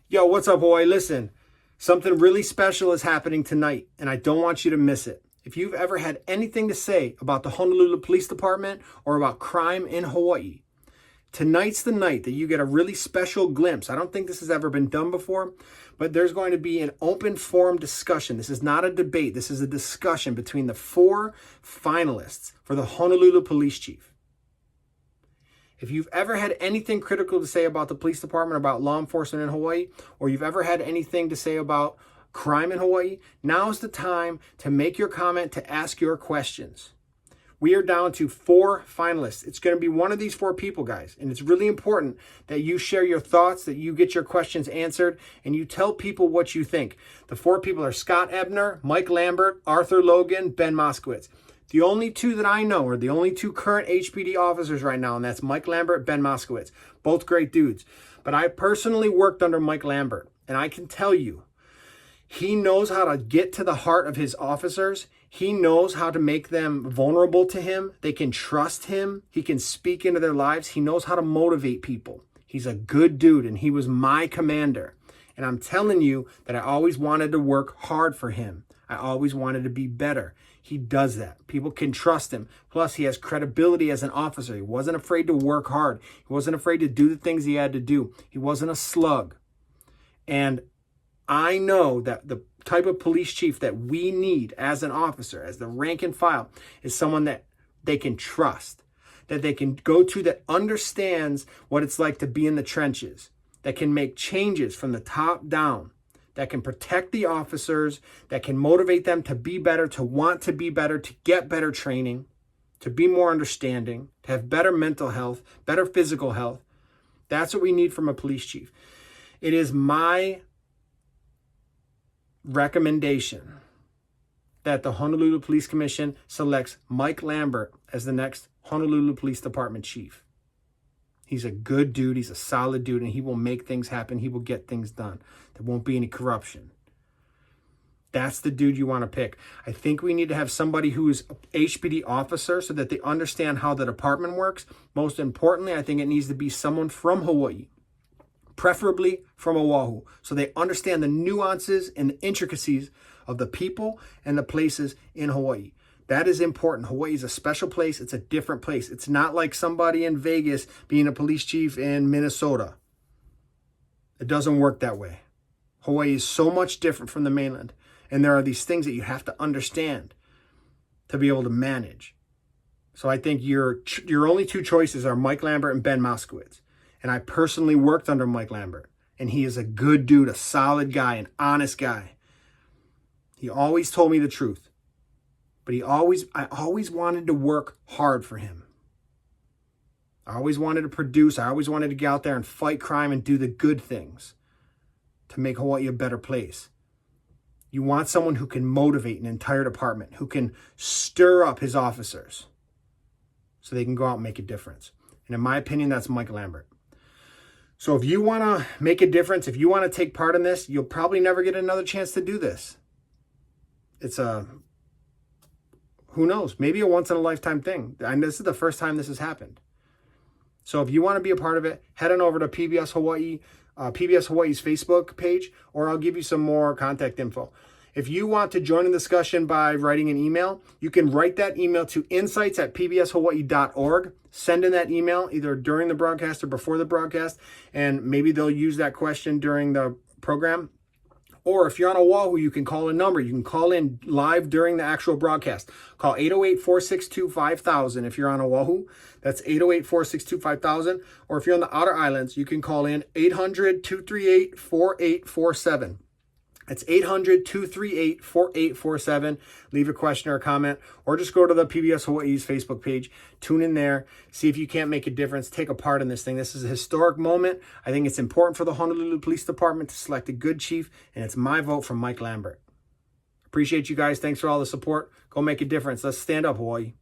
Yo, what's up, Hawaii? Listen, something really special is happening tonight, and I don't want you to miss it. If you've ever had anything to say about the Honolulu Police Department or about crime in Hawaii, tonight's the night that you get a really special glimpse. I don't think this has ever been done before, but there's going to be an open forum discussion. This is not a debate. This is a discussion between the 4 finalists for the Honolulu Police Chief. If you've ever had anything critical to say about the police department, about law enforcement in Hawaii, or you've ever had anything to say about crime in Hawaii, now's the time to make your comment, to ask your questions. We are down to 4 finalists. It's going to be one of these 4 people, guys. And it's really important that you share your thoughts, that you get your questions answered, and you tell people what you think. The 4 people are Scott Ebner, Mike Lambert, Arthur Logan, Ben Moskowitz. The only 2 that I know are the only 2 current HPD officers right now, and that's Mike Lambert, Ben Moskowitz. Both great dudes. But I personally worked under Mike Lambert, and I can tell you, he knows how to get to the heart of his officers. He knows how to make them vulnerable to him. They can trust him. He can speak into their lives. He knows how to motivate people. He's a good dude, and he was my commander. And I'm telling you that I always wanted to work hard for him. I always wanted to be better. He does that. People can trust him. Plus, he has credibility as an officer. He wasn't afraid to work hard. He wasn't afraid to do the things he had to do. He wasn't a slug. And I know that the type of police chief that we need as an officer, as the rank and file, is someone that they can trust, that they can go to, that understands what it's like to be in the trenches, that can make changes from the top down, that can protect the officers, that can motivate them to be better, to want to be better, to get better training, to be more understanding, to have better mental health, better physical health. That's what we need from a police chief. It is my recommendation that the Honolulu Police Commission selects Mike Lambert as the next Honolulu Police Department chief. He's a good dude. He's a solid dude, and he will make things happen. He will get things done. There won't be any corruption. That's the dude you want to pick. I think we need to have somebody who is HPD officer so that they understand how the department works. Most importantly, I think it needs to be someone from Hawaii, preferably from Oahu, so they understand the nuances and the intricacies of the people and the places in Hawaii. That is important. Hawaii is a special place. It's a different place. It's not like somebody in Vegas being a police chief in Minnesota. It doesn't work that way. Hawaii is so much different from the mainland. And there are these things that you have to understand to be able to manage. So I think your only 2 choices are Mike Lambert and Ben Moskowitz. And I personally worked under Mike Lambert. And he is a good dude, a solid guy, an honest guy. He always told me the truth. But I always wanted to work hard for him. I always wanted to produce. I always wanted to get out there and fight crime and do the good things to make Hawaii a better place. You want someone who can motivate an entire department, who can stir up his officers so they can go out and make a difference. And in my opinion, that's Mike Lambert. So if you want to make a difference, if you want to take part in this, you'll probably never get another chance to do this. It's who knows, maybe a once-in-a-lifetime thing. And this is the first time this has happened. So if you want to be a part of it, head on over to PBS Hawaii, PBS Hawaii's Facebook page, or I'll give you some more contact info. If you want to join the discussion by writing an email, you can write that email to insights@pbshawaii.org. Send in that email either during the broadcast or before the broadcast, and maybe they'll use that question during the program. Or if you're on Oahu, you can call a number. You can call in live during the actual broadcast. Call 808-462-5000 if you're on Oahu. That's 808-462-5000. Or if you're on the Outer Islands, you can call in 800-238-4847. It's 800-238-4847. Leave a question or a comment, or just go to the PBS Hawaii's Facebook page. Tune in there. See if you can't make a difference. Take a part in this thing. This is a historic moment. I think it's important for the Honolulu Police Department to select a good chief, and it's my vote for Mike Lambert. Appreciate you guys. Thanks for all the support. Go make a difference. Let's stand up, Hawaii.